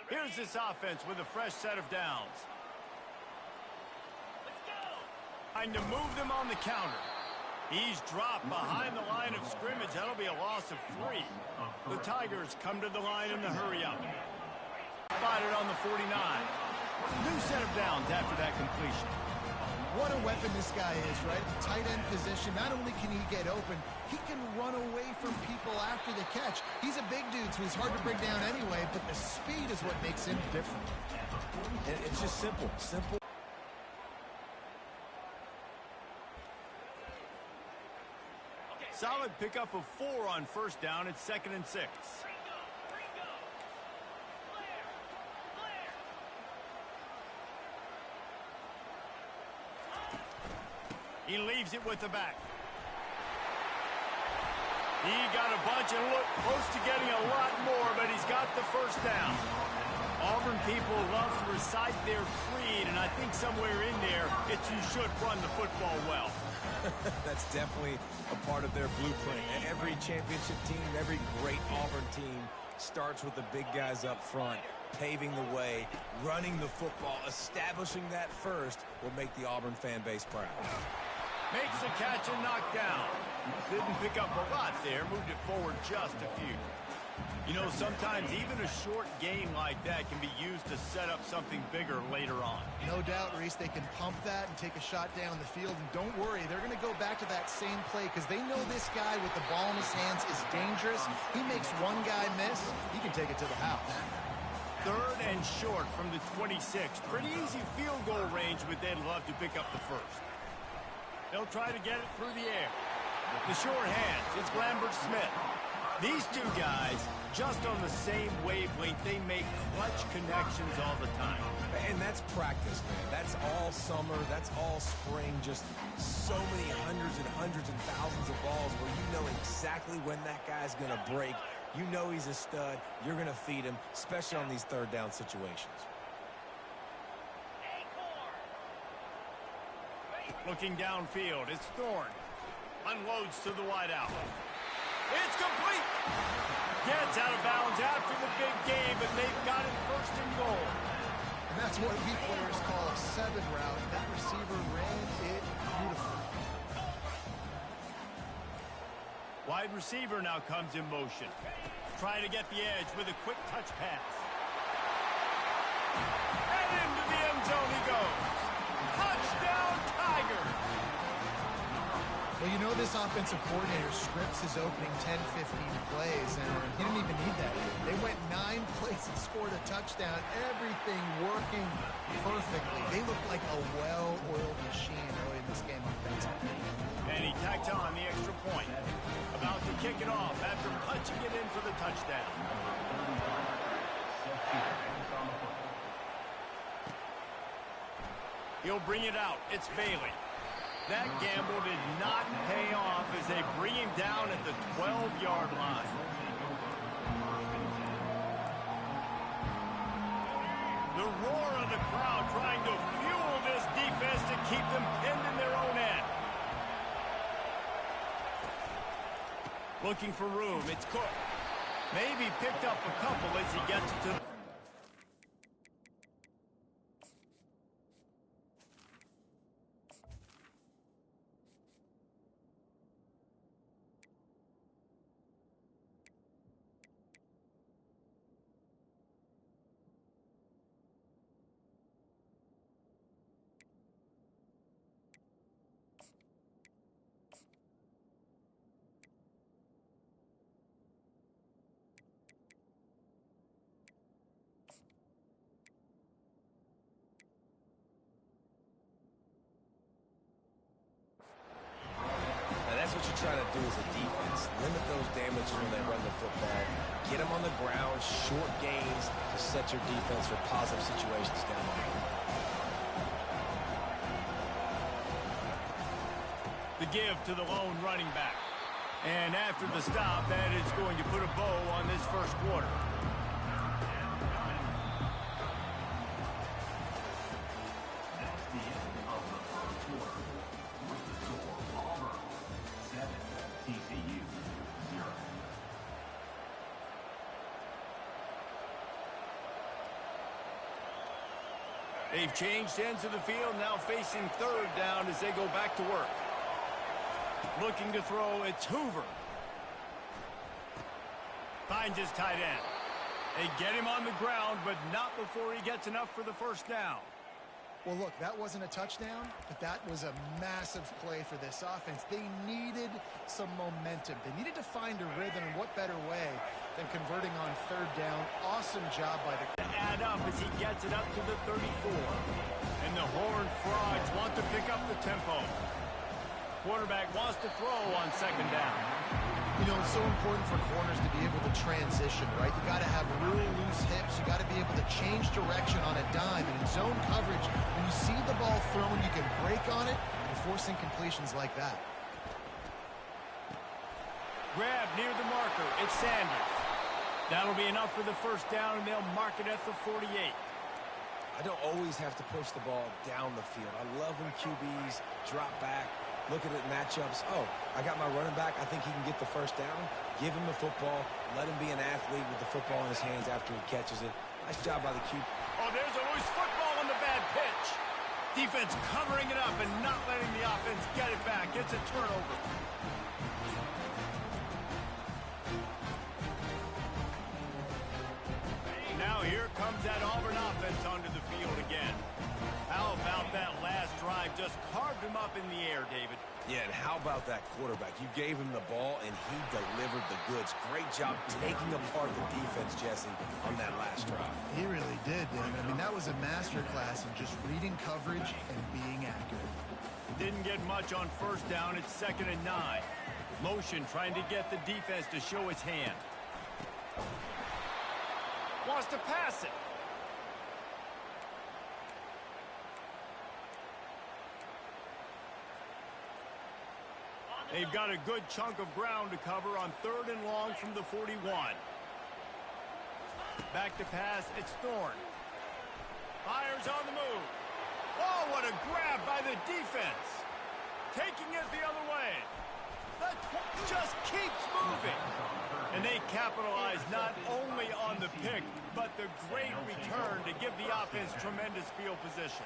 Here's this offense with a fresh set of downs. Trying to move them on the counter. He's dropped behind the line of scrimmage. That'll be a loss of 3. The Tigers come to the line in the hurry-up. Spotted on the 49. New set of downs after that completion. What a weapon this guy is, right? At the tight end position, not only can he get open, he can run away from people after the catch. He's a big dude, so he's hard to bring down anyway, but the speed is what makes him different. It's just simple. Solid pickup of 4 on first down. It's 2nd and 6. He leaves it with the back. He got a bunch and looked close to getting a lot more, but he's got the first down. Auburn people love to recite their creed, and I think somewhere in there, it's you should run the football well. That's definitely a part of their blueprint. Every championship team, every great Auburn team starts with the big guys up front, paving the way, running the football, establishing that first will make the Auburn fan base proud. Makes the catch and knocked down. Didn't pick up a lot there, moved it forward just a few. You know, sometimes even a short gain like that can be used to set up something bigger later on. No doubt, Reese, they can pump that and take a shot down the field. And don't worry, they're going to go back to that same play because they know this guy with the ball in his hands is dangerous. He makes one guy miss, he can take it to the house. 3rd and short from the 26. Pretty easy field goal range, but they'd love to pick up the first. They'll try to get it through the air. The short hands, it's Lambert-Smith. These two guys, just on the same wavelength, they make clutch connections all the time. And that's practice, man. That's all summer. That's all spring. Just so many hundreds and thousands of balls where you know exactly when that guy's going to break. You know he's a stud. You're going to feed him, especially on these 3rd down situations. Looking downfield, it's Thorne. Unloads to the wideout. It's complete. Gets out of bounds after the big game, but they've got it 1st and goal. And that's what we players call a 7 route. That receiver ran it beautifully. Wide receiver now comes in motion. Trying to get the edge with a quick touch pass. And into the end zone he goes. Touchdown, Tigers! Well, you know this offensive coordinator scripts his opening 10, 15 plays, and he didn't even need that. They went 9 plays and scored a touchdown. Everything working perfectly. They looked like a well-oiled machine early in this game offensively. And he tacked on the extra point. About to kick it off after punching it in for the touchdown. He'll bring it out. It's Bailey. That gamble did not pay off as they bring him down at the 12-yard line. The roar of the crowd trying to fuel this defense to keep them pinned in their own end. Looking for room. It's Cook. Maybe picked up a couple as he gets to the... That's what you're trying to do as a defense. Limit those damages when they run the football. Get them on the ground, short gains to set your defense for positive situations down the road. The give to the lone running back. And after the stop, that is going to put a bow on this first quarter. They've changed ends of the field, now facing third down as they go back to work. Looking to throw, it's Hoover. Finds his tight end. They get him on the ground, but not before he gets enough for the first down. Well, look, that wasn't a touchdown, but that was a massive play for this offense. They needed some momentum. They needed to find a rhythm, and what better way than converting on third down. Awesome job by the... Add up as he gets it up to the 34. And the Horned Frogs want to pick up the tempo. Quarterback wants to throw on second down. You know, it's so important for corners to be able to transition, right? You got to have real loose hips. You got to be able to change direction on a dime. And in zone coverage, when you see the ball thrown, you can break on it and force incompletions like that. Grab near the marker. It's Sanders. That'll be enough for the first down, and they'll mark it at the 48. I don't always have to push the ball down the field. I love when QBs drop back, look at it matchups. Oh, I got my running back. I think he can get the first down. Give him the football. Let him be an athlete with the football in his hands after he catches it. Nice job by the QB. Oh, there's a loose football on the bad pitch. Defense covering it up and not letting the offense get it back. It's a turnover. Now here comes that Auburn offense onto the field again. How about that last drive? Just carved him up in the air, David. Yeah, and how about that quarterback? You gave him the ball, and he delivered the goods. Great job taking apart the defense, Jesse, on that last drive. He really did, David. I mean, that was a masterclass in just reading coverage and being accurate. Didn't get much on first down. It's 2nd and 9. Motion trying to get the defense to show his hand. Wants to pass it. They've got a good chunk of ground to cover on 3rd and long from the 41. Back to pass, it's Thorne. Fires on the move. Oh, what a grab by the defense. Taking it the other way. That just keeps moving. And they capitalize not only on the pick, but the great return to give the offense tremendous field position.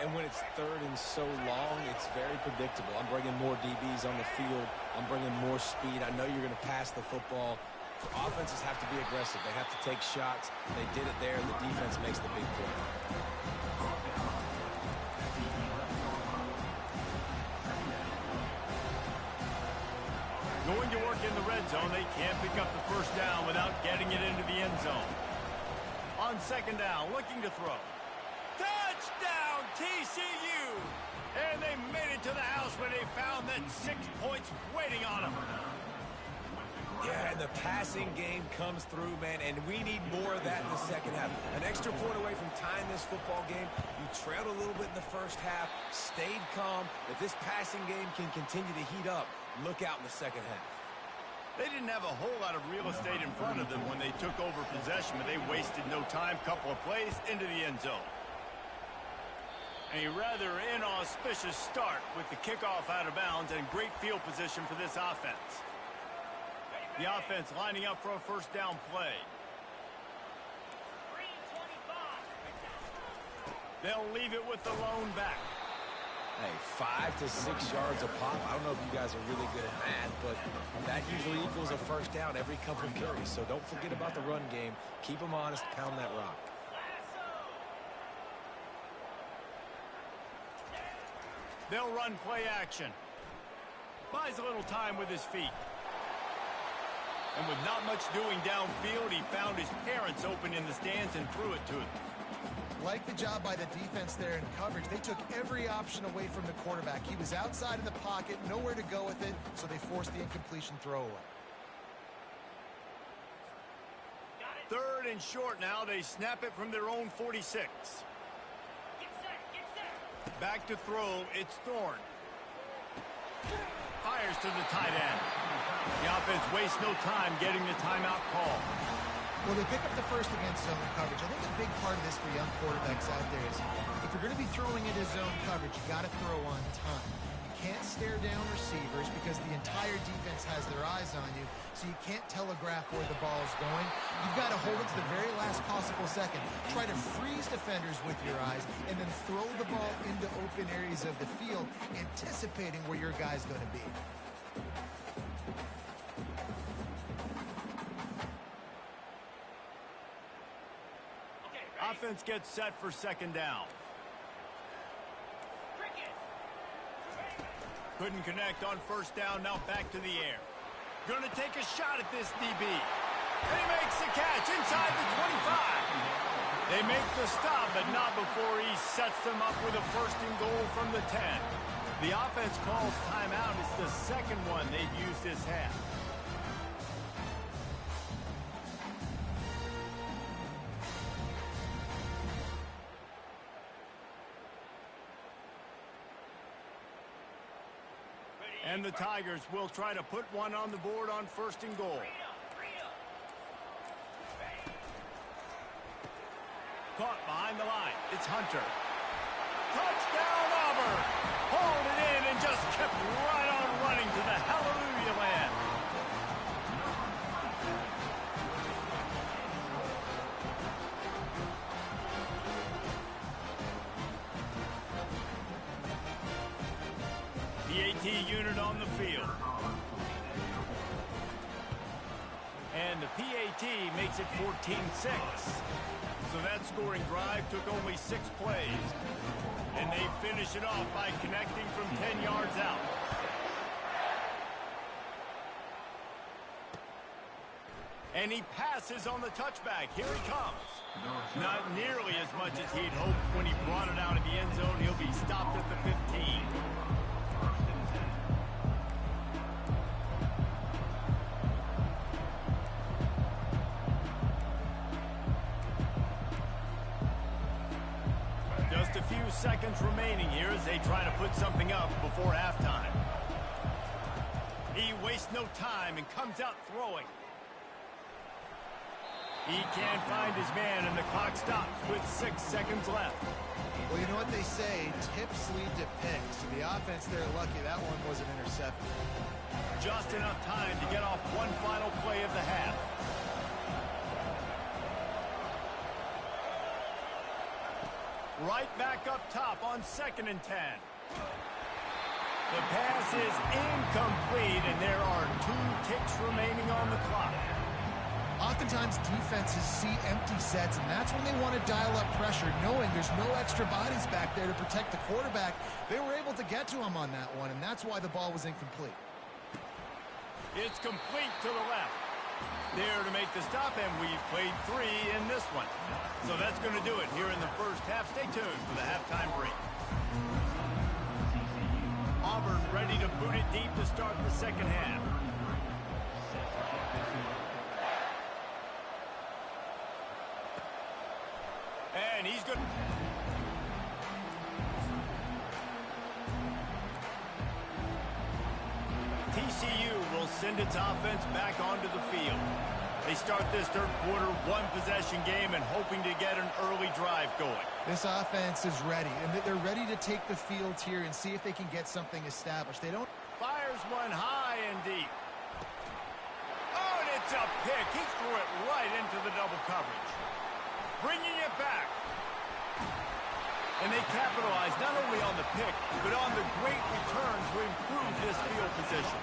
And when it's 3rd and so long, it's very predictable. I'm bringing more DBs on the field. I'm bringing more speed. I know you're going to pass the football. Offenses have to be aggressive. They have to take shots. They did it there, and the defense makes the big play. Going to work in the red zone, they can't pick up the first down without getting it into the end zone. On 2nd down, looking to throw. Touchdown, TCU! And they made it to the house when they found that 6 points waiting on them. Yeah, and the passing game comes through, man, and we need more of that in the second half. An extra point away from tying this football game. You trailed a little bit in the first half, stayed calm. If this passing game can continue to heat up, look out in the second half. They didn't have a whole lot of real estate in front of them when they took over possession, but they wasted no time. Couple of plays into the end zone. A rather inauspicious start with the kickoff out of bounds and great field position for this offense. The offense lining up for a first down play. They'll leave it with the lone back. Hey, 5 to 6 yards a pop. I don't know if you guys are really good at math, but that usually equals a first down every couple of carries. So don't forget about the run game. Keep them honest. Pound that rock. They'll run play action. Buys a little time with his feet. And with not much doing downfield, he found his parents open in the stands and threw it to him. Like the job by the defense there in coverage. They took every option away from the quarterback. He was outside of the pocket, nowhere to go with it, so they forced the incompletion throwaway. 3rd and short now. They snap it from their own 46. Back to throw, it's Thorne. Fires to the tight end. The offense wastes no time getting the timeout call. Well, they pick up the first against zone coverage. I think a big part of this for young quarterbacks out there is if you're going to be throwing into zone coverage, you got to throw on time. You can't stare down receivers because the entire defense has their eyes on you, so you can't telegraph where the ball is going. You've got to hold it to the very last possible second. Try to freeze defenders with your eyes, and then throw the ball into open areas of the field, anticipating where your guy's going to be. Offense gets set for second down. Couldn't connect on first down, now back to the air. Gonna take a shot at this DB. He makes the catch inside the 25. They make the stop, but not before he sets them up with a first and goal from the 10. The offense calls timeout. It's the second one they've used this half. And the Tigers will try to put one on the board on first and goal. Caught behind the line. It's Hunter. Touchdown, Auburn! Hauled it in and just kept right on running to the hallelujah land. PAT unit on the field. And the PAT makes it 14-6. So that scoring drive took only 6 plays. And they finish it off by connecting from 10 yards out. And he passes on the touchback. Here he comes. Not nearly as much as he'd hoped when he brought it out of the end zone. He'll be stopped at the 15. Just a few seconds remaining here as they try to put something up before halftime. He wastes no time and comes out throwing. He can't find his man, and the clock stops with 6 seconds left. Well, you know what they say, tips lead to picks. So the offense, they're lucky that one wasn't intercepted. Just enough time to get off one final play of the half. Right back up top on 2nd and 10. The pass is incomplete, and there are 2 ticks remaining on the clock. Oftentimes defenses see empty sets, and that's when they want to dial up pressure, knowing there's no extra bodies back there to protect the quarterback. They were able to get to him on that one, and that's why the ball was incomplete. It's complete to the left. There to make the stop, and we've played 3 in this one. So that's going to do it here in the first half. Stay tuned for the halftime break. Auburn ready to boot it deep to start the second half. And he's good. TCU will send its offense back onto the field. They start this third quarter one-possession game and hoping to get an early drive going. This offense is ready, and they're ready to take the field here and see if they can get something established. They don't... Fires one high and deep. Oh, and it's a pick. He threw it right into the double coverage. Bringing it back. And they capitalize not only on the pick, but on the great return to improve this field position.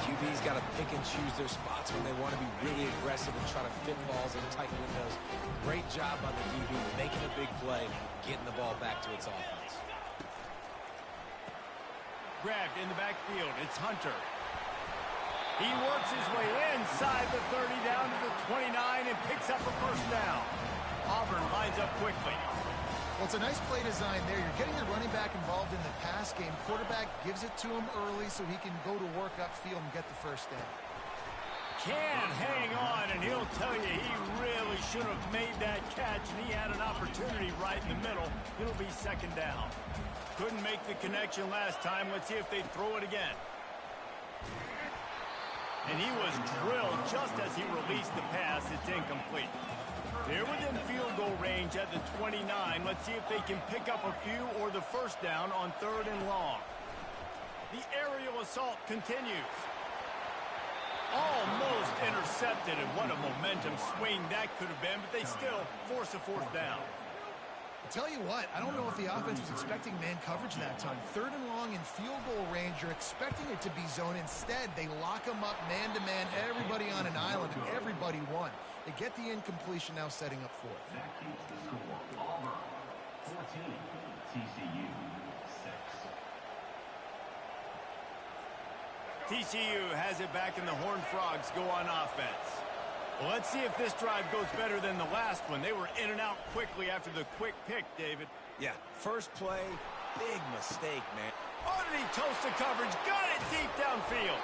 QB's got to pick and choose their spots when they want to be really aggressive and try to fit balls in tight windows. Great job by the DB making a big play, getting the ball back to its offense. Grabbed in the backfield, it's Hunter. He works his way inside the 30 down to the 29 and picks up a first down. Auburn lines up quickly. Well, it's a nice play design there. You're getting the running back involved in the pass game. Quarterback gives it to him early so he can go to work upfield and get the first down. Can hang on, and he'll tell you he really should have made that catch, and he had an opportunity right in the middle. It'll be second down. Couldn't make the connection last time. Let's see if they throw it again. And he was drilled just as he released the pass. It's incomplete. They're within field goal range at the 29. Let's see if they can pick up a few or the first down on 3rd and long. The aerial assault continues. Almost intercepted, and what a momentum swing that could have been, but they still force a fourth down. I'll tell you what, I don't know if the offense was expecting man coverage that time. 3rd and long in field goal range, you're expecting it to be zone. Instead, they lock them up man-to-man, everybody on an island, and everybody won. They get the incompletion, now setting up fourth. That keeps the score. Auburn 14, TCU 6. TCU has it back, and the Horned Frogs go on offense. Well, let's see if this drive goes better than the last one. They were in and out quickly after the quick pick, David. Yeah, first play, big mistake, man. Oh, did he toast the coverage? Got it deep downfield.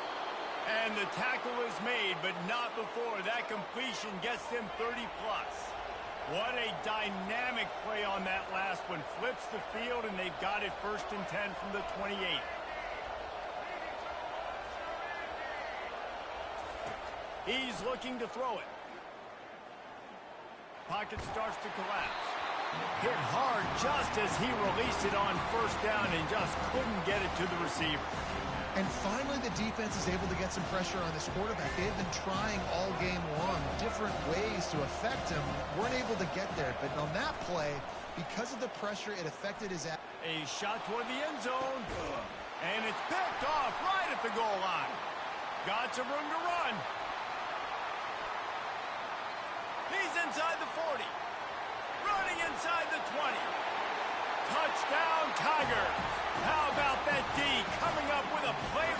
And the tackle is made, but not before that completion gets them 30-plus. What a dynamic play on that last one. Flips the field, and they've got it 1st and 10 from the 28. He's looking to throw it. Pocket starts to collapse. Hit hard just as he released it on 1st down and just couldn't get it to the receiver. And finally, the defense is able to get some pressure on this quarterback. They've been trying all game long different ways to affect him. Weren't able to get there, but on that play, because of the pressure, it affected his... A shot toward the end zone. And it's picked off right at the goal line. Got some room to run. He's inside the 40. Running inside the 20. Touchdown, Tigers. How about that D coming up with a play